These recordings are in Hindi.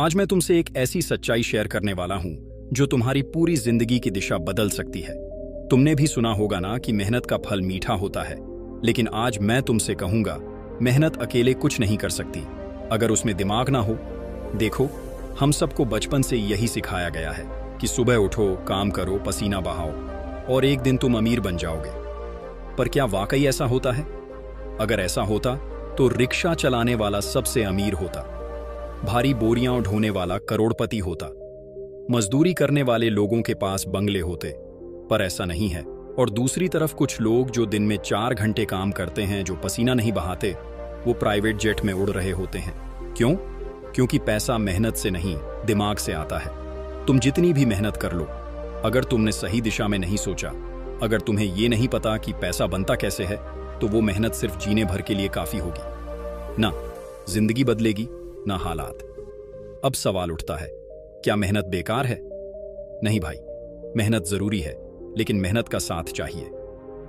आज मैं तुमसे एक ऐसी सच्चाई शेयर करने वाला हूं जो तुम्हारी पूरी जिंदगी की दिशा बदल सकती है। तुमने भी सुना होगा ना कि मेहनत का फल मीठा होता है, लेकिन आज मैं तुमसे कहूंगा, मेहनत अकेले कुछ नहीं कर सकती अगर उसमें दिमाग ना हो। देखो, हम सबको बचपन से यही सिखाया गया है कि सुबह उठो, काम करो, पसीना बहाओ और एक दिन तुम अमीर बन जाओगे। पर क्या वाकई ऐसा होता है? अगर ऐसा होता तो रिक्शा चलाने वाला सबसे अमीर होता, भारी बोरियां ढोने वाला करोड़पति होता, मजदूरी करने वाले लोगों के पास बंगले होते। पर ऐसा नहीं है। और दूसरी तरफ कुछ लोग जो दिन में 4 घंटे काम करते हैं, जो पसीना नहीं बहाते, वो प्राइवेट जेट में उड़ रहे होते हैं। क्यों? क्योंकि पैसा मेहनत से नहीं, दिमाग से आता है। तुम जितनी भी मेहनत कर लो, अगर तुमने सही दिशा में नहीं सोचा, अगर तुम्हें ये नहीं पता कि पैसा बनता कैसे है, तो वो मेहनत सिर्फ जीने भर के लिए काफी होगी। ना जिंदगी बदलेगी, ना हालात। अब सवाल उठता है, क्या मेहनत बेकार है? नहीं भाई, मेहनत जरूरी है, लेकिन मेहनत का साथ चाहिए।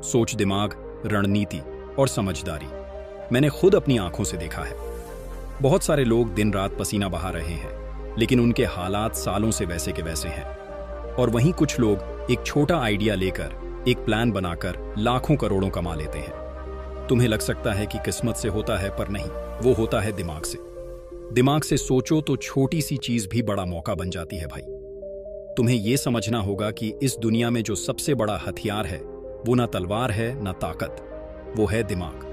सोच, दिमाग, रणनीति और समझदारी। मैंने खुद अपनी आंखों से देखा है। बहुत सारे लोग दिन रात पसीना बहा रहे हैं, लेकिन उनके हालात सालों से वैसे के वैसे हैं। और वहीं कुछ लोग एक छोटा आइडिया लेकर, एक प्लान बनाकर लाखों करोड़ों कमा लेते हैं। तुम्हें लग सकता है कि किस्मत से होता है, पर नहीं, वो होता है दिमाग से। दिमाग से सोचो तो छोटी सी चीज भी बड़ा मौका बन जाती है भाई। तुम्हें यह समझना होगा कि इस दुनिया में जो सबसे बड़ा हथियार है, वो ना तलवार है ना ताकत, वो है दिमाग।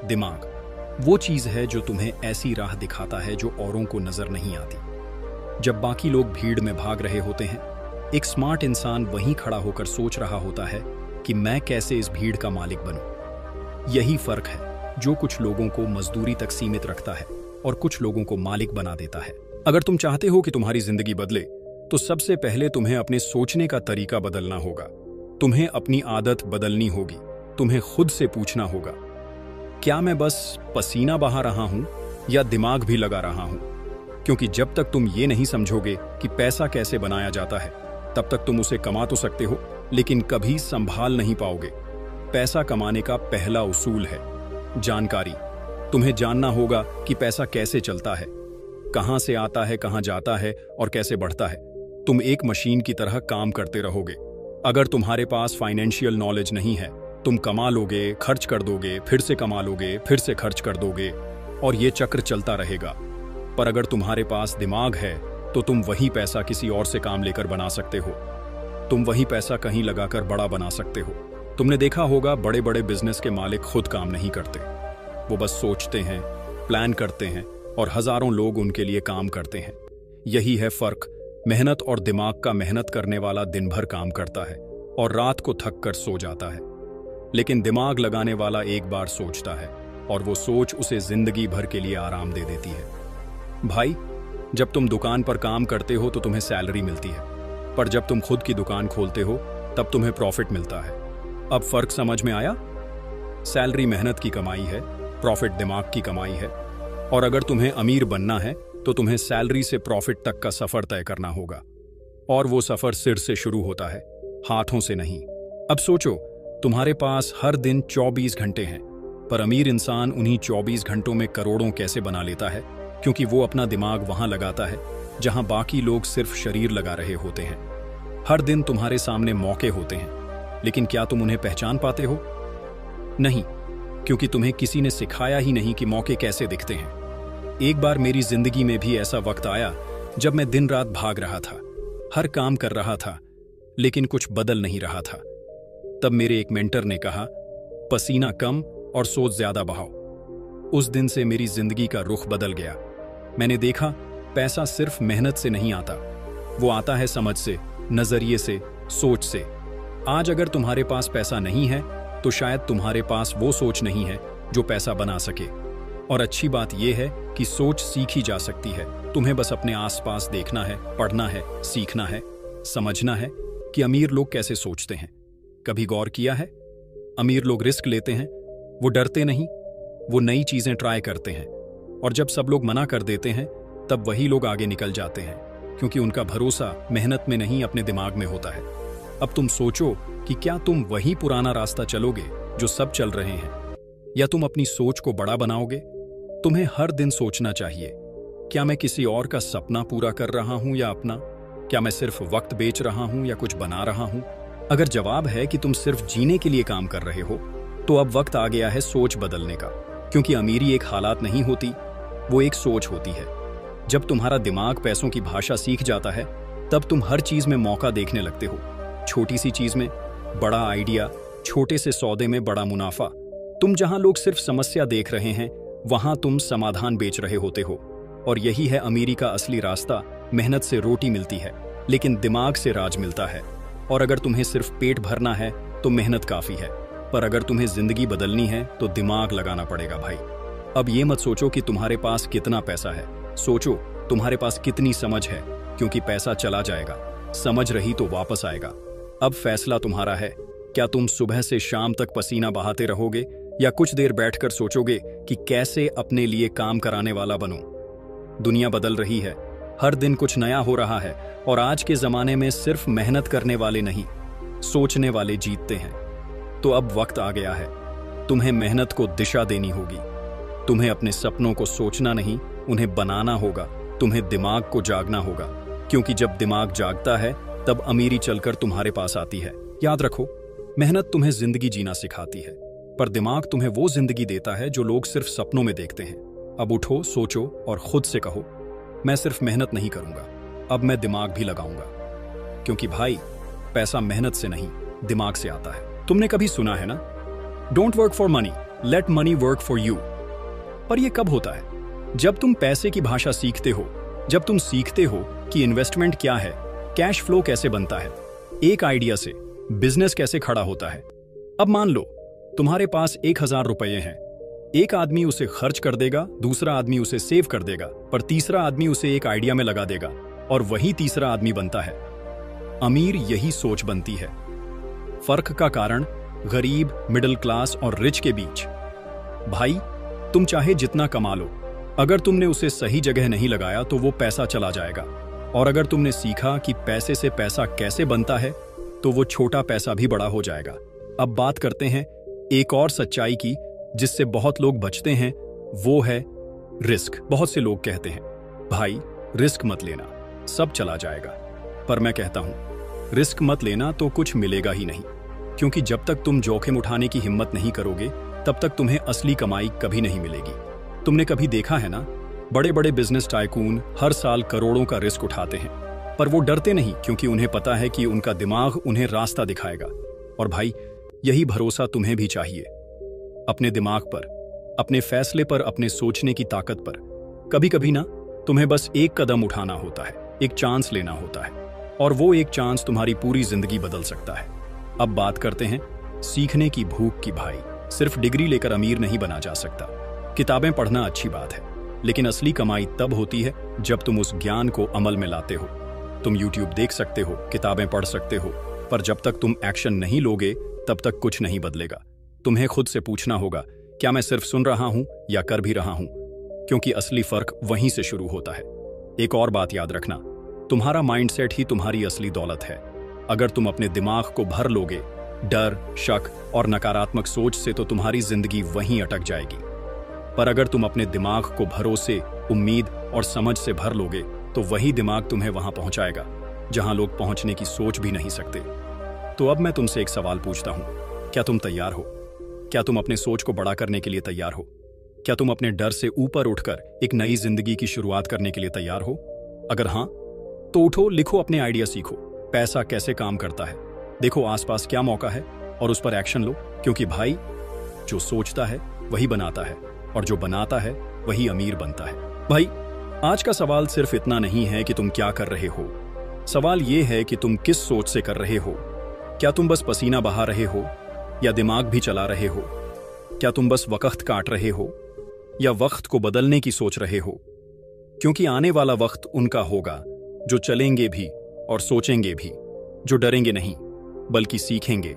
दिमाग वो चीज है जो तुम्हें ऐसी राह दिखाता है जो औरों को नजर नहीं आती। जब बाकी लोग भीड़ में भाग रहे होते हैं, एक स्मार्ट इंसान वहीं खड़ा होकर सोच रहा होता है कि मैं कैसे इस भीड़ का मालिक बनूं। यही फर्क है जो कुछ लोगों को मजदूरी तक सीमित रखता है और कुछ लोगों को मालिक बना देता है। अगर तुम चाहते हो कि तुम्हारी जिंदगी बदले, तो सबसे पहले तुम्हें अपने सोचने का तरीका बदलना होगा। तुम्हें अपनी आदत बदलनी होगी। तुम्हें खुद से पूछना होगा, क्या मैं बस पसीना बहा रहा हूं या दिमाग भी लगा रहा हूं? क्योंकि जब तक तुम ये नहीं समझोगे कि पैसा कैसे बनाया जाता है, तब तक तुम उसे कमा तो सकते हो, लेकिन कभी संभाल नहीं पाओगे। पैसा कमाने का पहला उसूल है जानकारी। तुम्हें जानना होगा कि पैसा कैसे चलता है, कहां से आता है, कहां जाता है और कैसे बढ़ता है। तुम एक मशीन की तरह काम करते रहोगे। अगर तुम्हारे पास फाइनेंशियल नॉलेज नहीं है, तुम कमा लोगे, खर्च कर दोगे, फिर से कमा लोगे, फिर से खर्च कर दोगे, और ये चक्र चलता रहेगा। पर अगर तुम्हारे पास दिमाग है, तो तुम वही पैसा किसी और से काम लेकर बना सकते हो। तुम वही पैसा कहीं लगाकर बड़ा बना सकते हो। तुमने देखा होगा, बड़े बड़े बिजनेस के मालिक खुद काम नहीं करते। वो बस सोचते हैं, प्लान करते हैं और हजारों लोग उनके लिए काम करते हैं। यही है फर्क मेहनत और दिमाग का। मेहनत करने वाला दिन भर काम करता है और रात को थक कर सो जाता है, लेकिन दिमाग लगाने वाला एक बार सोचता है और वो सोच उसे जिंदगी भर के लिए आराम दे देती है। भाई, जब तुम दुकान पर काम करते हो तो तुम्हें सैलरी मिलती है, पर जब तुम खुद की दुकान खोलते हो तब तुम्हें प्रॉफिट मिलता है। अब फर्क समझ में आया? सैलरी मेहनत की कमाई है, प्रॉफिट दिमाग की कमाई है। और अगर तुम्हें अमीर बनना है, तो तुम्हें सैलरी से प्रॉफिट तक का सफर तय करना होगा। और वो सफर सिर से शुरू होता है, हाथों से नहीं। अब सोचो, तुम्हारे पास हर दिन 24 घंटे हैं, पर अमीर इंसान उन्हीं 24 घंटों में करोड़ों कैसे बना लेता है? क्योंकि वो अपना दिमाग वहां लगाता है जहां बाकी लोग सिर्फ शरीर लगा रहे होते हैं। हर दिन तुम्हारे सामने मौके होते हैं, लेकिन क्या तुम उन्हें पहचान पाते हो? नहीं, क्योंकि तुम्हें किसी ने सिखाया ही नहीं कि मौके कैसे दिखते हैं। एक बार मेरी जिंदगी में भी ऐसा वक्त आया जब मैं दिन रात भाग रहा था, हर काम कर रहा था, लेकिन कुछ बदल नहीं रहा था। तब मेरे एक मेंटर ने कहा, पसीना कम और सोच ज्यादा बहाओ। उस दिन से मेरी जिंदगी का रुख बदल गया। मैंने देखा, पैसा सिर्फ मेहनत से नहीं आता, वो आता है समझ से, नजरिए से, सोच से। आज अगर तुम्हारे पास पैसा नहीं है, तो शायद तुम्हारे पास वो सोच नहीं है जो पैसा बना सके। और अच्छी बात यह है कि सोच सीखी जा सकती है। तुम्हें बस अपने आसपास देखना है, पढ़ना है, सीखना है, समझना है कि अमीर लोग कैसे सोचते हैं। कभी गौर किया है? अमीर लोग रिस्क लेते हैं, वो डरते नहीं, वो नई चीजें ट्राई करते हैं। और जब सब लोग मना कर देते हैं, तब वही लोग आगे निकल जाते हैं, क्योंकि उनका भरोसा मेहनत में नहीं, अपने दिमाग में होता है। अब तुम सोचो कि क्या तुम वही पुराना रास्ता चलोगे जो सब चल रहे हैं, या तुम अपनी सोच को बड़ा बनाओगे? तुम्हें हर दिन सोचना चाहिए, क्या मैं किसी और का सपना पूरा कर रहा हूं या अपना? क्या मैं सिर्फ वक्त बेच रहा हूं या कुछ बना रहा हूं? अगर जवाब है कि तुम सिर्फ जीने के लिए काम कर रहे हो, तो अब वक्त आ गया है सोच बदलने का। क्योंकि अमीरी एक हालात नहीं होती, वो एक सोच होती है। जब तुम्हारा दिमाग पैसों की भाषा सीख जाता है, तब तुम हर चीज में मौका देखने लगते हो। छोटी सी चीज में बड़ा आइडिया, छोटे से सौदे में बड़ा मुनाफा। तुम जहां लोग सिर्फ समस्या देख रहे हैं, वहां तुम समाधान बेच रहे होते हो। और यही है अमीरी का असली रास्ता। मेहनत से रोटी मिलती है, लेकिन दिमाग से राज मिलता है। और अगर तुम्हें सिर्फ पेट भरना है तो मेहनत काफी है, पर अगर तुम्हें जिंदगी बदलनी है तो दिमाग लगाना पड़ेगा भाई। अब ये मत सोचो कि तुम्हारे पास कितना पैसा है, सोचो तुम्हारे पास कितनी समझ है। क्योंकि पैसा चला जाएगा, समझ रही तो वापस आएगा। अब फैसला तुम्हारा है। क्या तुम सुबह से शाम तक पसीना बहाते रहोगे, या कुछ देर बैठकर सोचोगे कि कैसे अपने लिए काम कराने वाला बनूं? दुनिया बदल रही है, हर दिन कुछ नया हो रहा है, और आज के जमाने में सिर्फ मेहनत करने वाले नहीं, सोचने वाले जीतते हैं। तो अब वक्त आ गया है, तुम्हें मेहनत को दिशा देनी होगी। तुम्हें अपने सपनों को सोचना नहीं, उन्हें बनाना होगा। तुम्हें दिमाग को जागना होगा, क्योंकि जब दिमाग जागता है तब अमीरी चलकर तुम्हारे पास आती है। याद रखो, मेहनत तुम्हें जिंदगी जीना सिखाती है, पर दिमाग तुम्हें वो जिंदगी देता है जो लोग सिर्फ सपनों में देखते हैं। अब उठो, सोचो और खुद से कहो, मैं सिर्फ मेहनत नहीं करूंगा, अब मैं दिमाग भी लगाऊंगा। क्योंकि भाई, पैसा मेहनत से नहीं, दिमाग से आता है। तुमने कभी सुना है ना, don't work for money, late money work for you. पर यह कब होता है? जब तुम पैसे की भाषा सीखते हो, जब तुम सीखते हो कि इन्वेस्टमेंट क्या है, कैश फ्लो कैसे बनता है, एक आइडिया से बिजनेस कैसे खड़ा होता है। अब मान लो तुम्हारे पास 1000 रुपये हैं। एक आदमी उसे खर्च कर देगा, दूसरा आदमी उसे सेव कर देगा, पर तीसरा आदमी उसे एक आइडिया में लगा देगा, और वही तीसरा आदमी बनता है अमीर। यही सोच बनती है। फर्क का कारण गरीब, मिडिल क्लास और रिच के बीच। भाई, तुम चाहे जितना कमा लो, अगर तुमने उसे सही जगह नहीं लगाया तो वो पैसा चला जाएगा। और अगर तुमने सीखा कि पैसे से पैसा कैसे बनता है, तो वो छोटा पैसा भी बड़ा हो जाएगा। अब बात करते हैं एक और सच्चाई की, जिससे बहुत लोग बचते हैं, वो है रिस्क। बहुत से लोग कहते हैं, भाई रिस्क मत लेना, सब चला जाएगा। पर मैं कहता हूं, रिस्क मत लेना तो कुछ मिलेगा ही नहीं। क्योंकि जब तक तुम जोखिम उठाने की हिम्मत नहीं करोगे, तब तक तुम्हें असली कमाई कभी नहीं मिलेगी। तुमने कभी देखा है ना, बड़े बड़े बिजनेस टाइकून हर साल करोड़ों का रिस्क उठाते हैं, पर वो डरते नहीं, क्योंकि उन्हें पता है कि उनका दिमाग उन्हें रास्ता दिखाएगा। और भाई, यही भरोसा तुम्हें भी चाहिए, अपने दिमाग पर, अपने फैसले पर, अपने सोचने की ताकत पर। कभी कभी ना, तुम्हें बस एक कदम उठाना होता है, एक चांस लेना होता है, और वो एक चांस तुम्हारी पूरी जिंदगी बदल सकता है। अब बात करते हैं सीखने की भूख की। भाई, सिर्फ डिग्री लेकर अमीर नहीं बना जा सकता। किताबें पढ़ना अच्छी बात है, लेकिन असली कमाई तब होती है जब तुम उस ज्ञान को अमल में लाते हो। तुम YouTube देख सकते हो, किताबें पढ़ सकते हो, पर जब तक तुम एक्शन नहीं लोगे, तब तक कुछ नहीं बदलेगा। तुम्हें खुद से पूछना होगा, क्या मैं सिर्फ सुन रहा हूं या कर भी रहा हूं? क्योंकि असली फर्क वहीं से शुरू होता है। एक और बात याद रखना, तुम्हारा माइंडसेट ही तुम्हारी असली दौलत है। अगर तुम अपने दिमाग को भर लोगे डर, शक और नकारात्मक सोच से, तो तुम्हारी जिंदगी वहीं अटक जाएगी। पर अगर तुम अपने दिमाग को भरोसे, उम्मीद और समझ से भर लोगे, तो वही दिमाग तुम्हें वहां पहुंचाएगा जहां लोग पहुंचने की सोच भी नहीं सकते। तो अब मैं तुमसे एक सवाल पूछता हूं, क्या तुम तैयार हो? क्या तुम अपने सोच को बड़ा करने के लिए तैयार हो? क्या तुम अपने डर से ऊपर उठकर एक नई जिंदगी की शुरुआत करने के लिए तैयार हो? अगर हां, तो उठो, लिखो अपने आइडिया, सीखो पैसा कैसे काम करता है, देखो आसपास क्या मौका है और उस पर एक्शन लो। क्योंकि भाई, जो सोचता है वही बनाता है, और जो बनाता है वही अमीर बनता है। भाई, आज का सवाल सिर्फ इतना नहीं है कि तुम क्या कर रहे हो, सवाल ये है कि तुम किस सोच से कर रहे हो। क्या तुम बस पसीना बहा रहे हो, या दिमाग भी चला रहे हो? क्या तुम बस वक्त काट रहे हो, या वक्त को बदलने की सोच रहे हो? क्योंकि आने वाला वक्त उनका होगा जो चलेंगे भी और सोचेंगे भी, जो डरेंगे नहीं बल्कि सीखेंगे,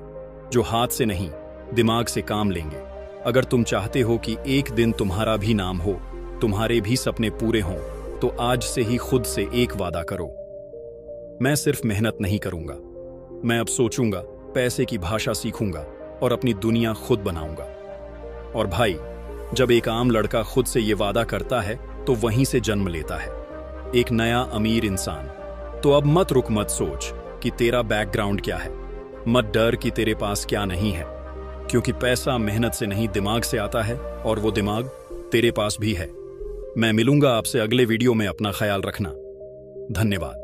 जो हाथ से नहीं दिमाग से काम लेंगे। अगर तुम चाहते हो कि एक दिन तुम्हारा भी नाम हो, तुम्हारे भी सपने पूरे हों, तो आज से ही खुद से एक वादा करो, मैं सिर्फ मेहनत नहीं करूंगा, मैं अब सोचूंगा, पैसे की भाषा सीखूंगा और अपनी दुनिया खुद बनाऊंगा। और भाई, जब एक आम लड़का खुद से ये वादा करता है, तो वहीं से जन्म लेता है एक नया अमीर इंसान। तो अब मत रुक, मत सोच कि तेरा बैकग्राउंड क्या है, मत डर कि तेरे पास क्या नहीं है, क्योंकि पैसा मेहनत से नहीं दिमाग से आता है, और वो दिमाग तेरे पास भी है। मैं मिलूंगा आपसे अगले वीडियो में। अपना ख्याल रखना। धन्यवाद।